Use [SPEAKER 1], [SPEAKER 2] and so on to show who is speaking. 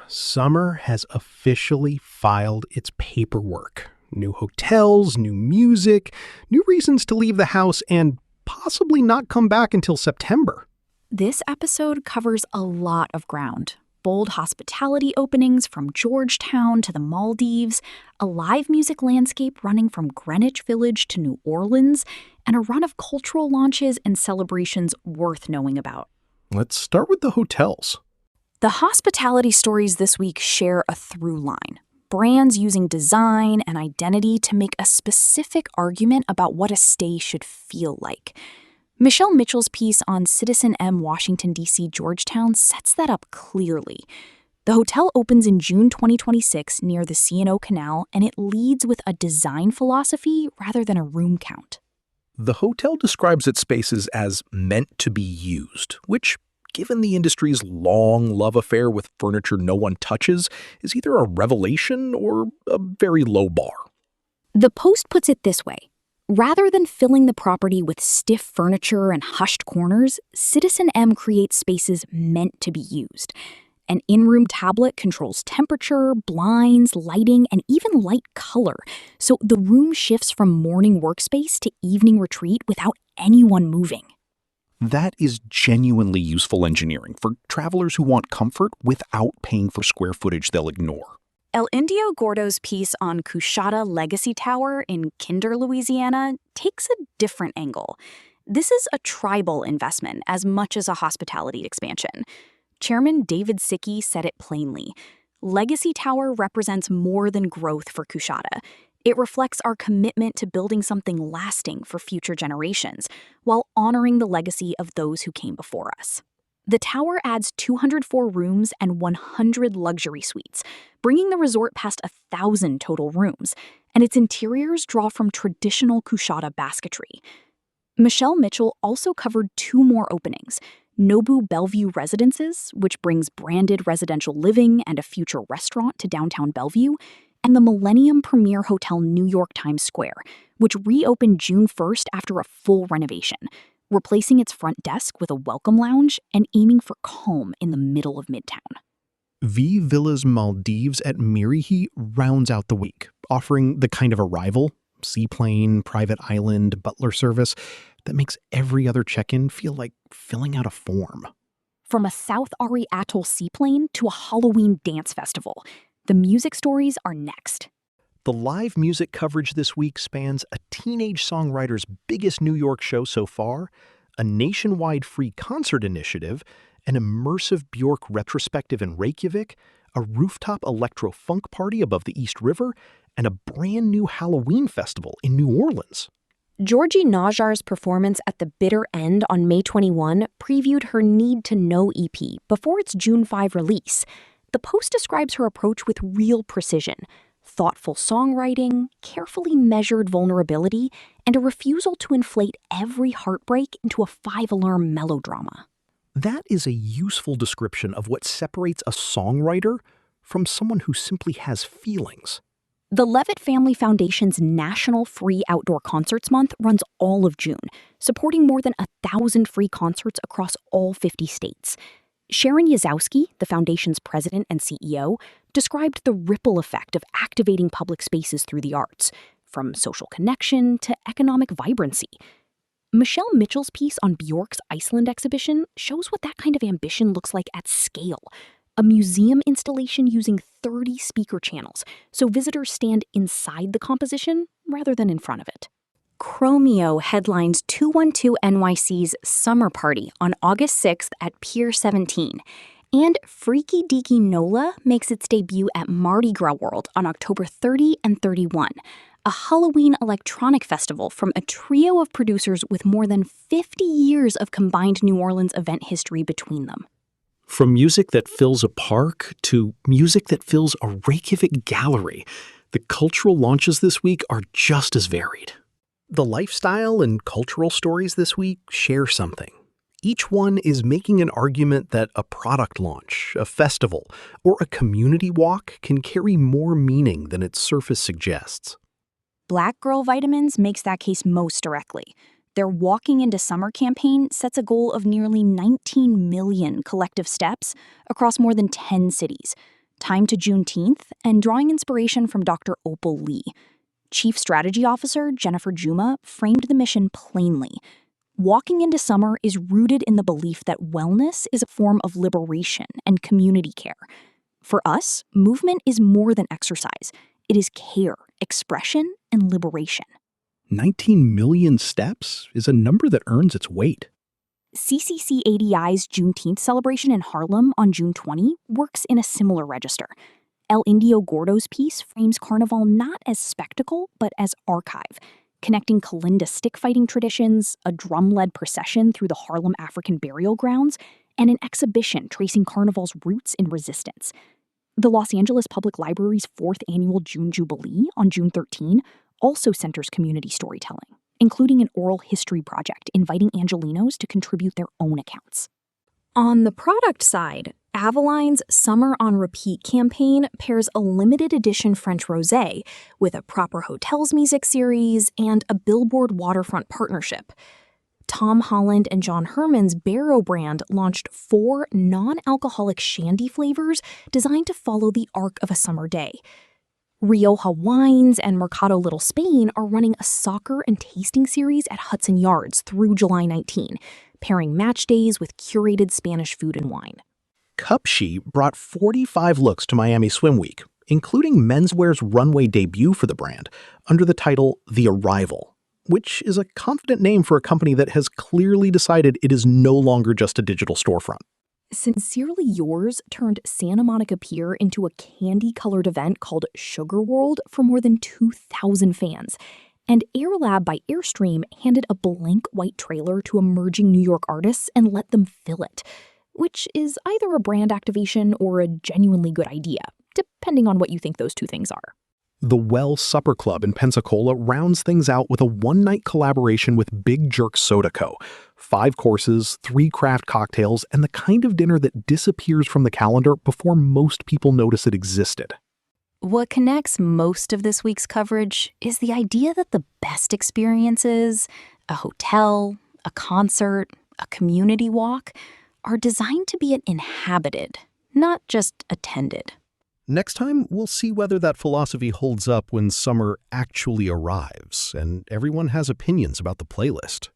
[SPEAKER 1] Summer has officially filed its paperwork. New hotels, new music, new reasons to leave the house, and possibly not come back until September.
[SPEAKER 2] This episode covers a lot of ground. Bold hospitality openings from Georgetown to the Maldives, a live music landscape running from Greenwich Village to New Orleans, and a run of cultural launches and celebrations worth knowing about.
[SPEAKER 1] Let's start with the hotels.
[SPEAKER 2] The hospitality stories this week share a through line. Brands using design and identity to make a specific argument about what a stay should feel like. Michelle Mitchell's piece on citizenM Washington, D.C. Georgetown sets that up clearly. The hotel opens in June 2026 near the C&O Canal, and it leads with a design philosophy rather than a room count.
[SPEAKER 1] The hotel describes its spaces as meant to be used, which, given the industry's long love affair with furniture no one touches, is either a revelation or a very low bar.
[SPEAKER 2] The Post puts it this way. Rather than filling the property with stiff furniture and hushed corners, citizenM creates spaces meant to be used. An in-room tablet controls temperature, blinds, lighting, and even light color, so the room shifts from morning workspace to evening retreat without anyone moving.
[SPEAKER 1] That is genuinely useful engineering for travelers who want comfort without paying for square footage they'll ignore.
[SPEAKER 2] El Indio Gordo's piece on Coushatta Legacy Tower in Kinder, Louisiana, takes a different angle. This is a tribal investment as much as a hospitality expansion. Chairman David Sickey said it plainly. Legacy Tower represents more than growth for Coushatta. It reflects our commitment to building something lasting for future generations, while honoring the legacy of those who came before us. The tower adds 204 rooms and 100 luxury suites, bringing the resort past 1,000 total rooms, and its interiors draw from traditional Coushatta basketry. Michelle Mitchell also covered 2 more openings: Nobu Bellevue Residences, which brings branded residential living and a future restaurant to downtown Bellevue, and the Millennium Premier Hotel New York Times Square, which reopened June 1st after a full renovation, replacing its front desk with a welcome lounge and aiming for calm in the middle of Midtown.
[SPEAKER 1] V Villas Maldives at Mirihi rounds out the week, offering the kind of arrival, seaplane, private island, butler service that makes every other check-in feel like filling out a form.
[SPEAKER 2] From a South Ari Atoll seaplane to a Halloween dance festival, the music stories are next.
[SPEAKER 1] The live music coverage this week spans a teenage songwriter's biggest New York show so far, a nationwide free concert initiative, an immersive Björk retrospective in Reykjavik, a rooftop electro-funk party above the East River, and a brand new Halloween festival in New Orleans.
[SPEAKER 3] Georgie Najar's performance at the Bitter End on May 21 previewed her Need to Know EP before its June 5 release. The Post describes her approach with real precision: thoughtful songwriting, carefully measured vulnerability, and a refusal to inflate every heartbreak into a 5-alarm melodrama.
[SPEAKER 1] That is a useful description of what separates a songwriter from someone who simply has feelings.
[SPEAKER 2] The Levitt Family Foundation's National Free Outdoor Concerts Month runs all of June, supporting more than 1,000 free concerts across all 50 states. Sharon Yazowski, the foundation's president and CEO, described the ripple effect of activating public spaces through the arts, from social connection to economic vibrancy. Michelle Mitchell's piece on Björk's Iceland exhibition shows what that kind of ambition looks like at scale. A museum installation using 30 speaker channels, so visitors stand inside the composition rather than in front of it. Chromeo headlines 212 NYC's Summer Party on August 6th at Pier 17. And Freaky Deaky NOLA makes its debut at Mardi Gras World on October 30 and 31, a Halloween electronic festival from a trio of producers with more than 50 years of combined New Orleans event history between them.
[SPEAKER 1] From music that fills a park to music that fills a Reykjavik gallery, the cultural launches this week are just as varied. The lifestyle and cultural stories this week share something. Each one is making an argument that a product launch, a festival, or a community walk can carry more meaning than its surface suggests.
[SPEAKER 2] Black Girl Vitamins makes that case most directly. Their Walking into Summer campaign sets a goal of nearly 19 million collective steps across more than 10 cities, Time to Juneteenth, and drawing inspiration from Dr. Opal Lee. Chief Strategy Officer Jennifer Juma framed the mission plainly. Walking into summer is rooted in the belief that wellness is a form of liberation and community care. For us, movement is more than exercise. It is care, expression, and liberation.
[SPEAKER 1] 19 million steps is a number that earns its weight.
[SPEAKER 2] CCC-ADI's Juneteenth celebration in Harlem on June 20 works in a similar register. El Indio Gordo's piece frames Carnival not as spectacle, but as archive, connecting Kalinda stick-fighting traditions, a drum-led procession through the Harlem African burial grounds, and an exhibition tracing Carnival's roots in resistance. The Los Angeles Public Library's 4th annual June Jubilee on June 13 also centers community storytelling, including an oral history project inviting Angelenos to contribute their own accounts. On the product side, Aveline's Summer on Repeat campaign pairs a limited edition French rosé with a Proper Hotels music series and a Billboard waterfront partnership. Tom Holland and John Herman's Barrow brand launched 4 non-alcoholic shandy flavors designed to follow the arc of a summer day. Rioja Wines and Mercado Little Spain are running a soccer and tasting series at Hudson Yards through July 19, pairing match days with curated Spanish food and wine.
[SPEAKER 1] Cupshe brought 45 looks to Miami Swim Week, including menswear's runway debut for the brand, under the title The Arrival, which is a confident name for a company that has clearly decided it is no longer just a digital storefront.
[SPEAKER 2] Sincerely Yours turned Santa Monica Pier into a candy-colored event called SUGARWRLD for more than 2,000 fans. And AirLab by Airstream handed a blank white trailer to emerging New York artists and let them fill it, which is either a brand activation or a genuinely good idea, depending on what you think those two things are.
[SPEAKER 1] The Well Supper Club in Pensacola rounds things out with a one-night collaboration with Big Jerk Soda Co. 5 courses, 3 craft cocktails, and the kind of dinner that disappears from the calendar before most people notice it existed.
[SPEAKER 2] What connects most of this week's coverage is the idea that the best experiences, a hotel, a concert, a community walk, are designed to be inhabited, not just attended.
[SPEAKER 1] Next time, we'll see whether that philosophy holds up when summer actually arrives and everyone has opinions about the playlist.